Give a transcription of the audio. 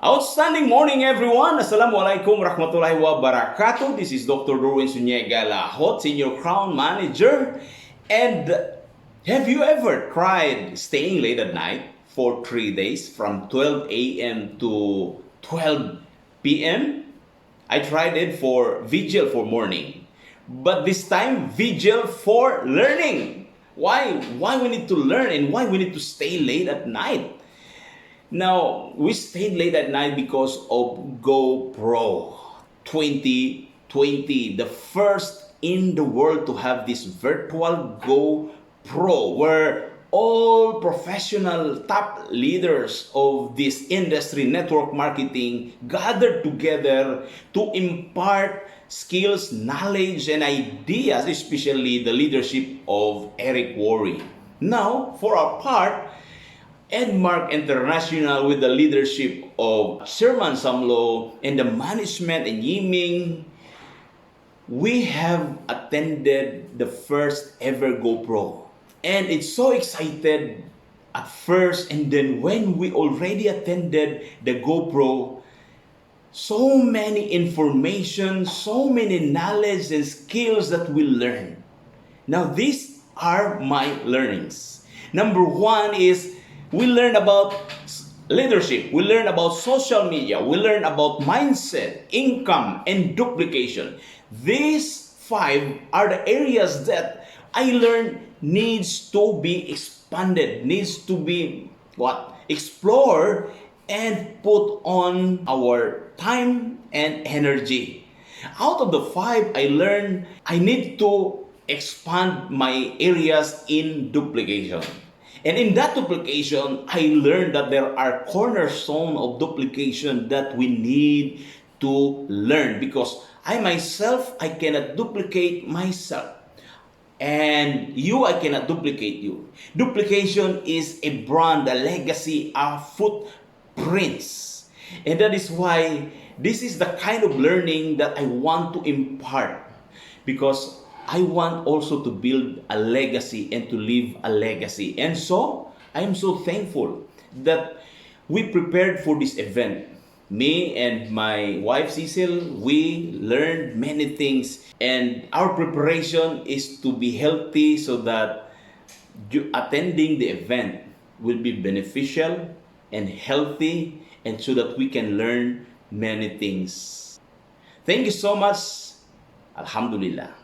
Outstanding morning, everyone! Assalamualaikum warahmatullahi wabarakatuh. This is Dr. Dorwin Lajot, Senior Crown Manager. And have you ever tried staying late at night for 3 days from 12 a.m. to 12 p.m.? I tried it for vigil for morning. But this time, vigil for learning. Why? Why we need to learn and why we need to stay late at night? Now, we stayed late at night because of GoPro 2020, the first in the world to have this virtual GoPro, where all professional top leaders of this industry, network marketing, gathered together to impart skills, knowledge, and ideas, especially the leadership of Eric Worre. Now, for our part, Edmark International, with the leadership of Sherman Samlo and the management and D.Min, we have attended the first ever GoPro. And it's so excited at first, and then when we already attended the GoPro, so many information, so many knowledge and skills that we learn. Now these are my learnings. Number one is we learn about leadership, we learn about social media, we learn about mindset, income, and duplication. These 5 are the areas that I learned needs to be expanded, needs to be explored and put on our time and energy. Out of the 5, I learned I need to expand my areas in duplication. And in that duplication, I learned that there are cornerstones of duplication that we need to learn, because I myself, I cannot duplicate myself. And you, I cannot duplicate you. Duplication is a brand, a legacy, a footprints. And that is why this is the kind of learning that I want to impart, because I want also to build a legacy and to leave a legacy. And so, I am so thankful that we prepared for this event. Me and my wife Cecil, we learned many things, and our preparation is to be healthy so that attending the event will be beneficial and healthy, and so that we can learn many things. Thank you so much. Alhamdulillah.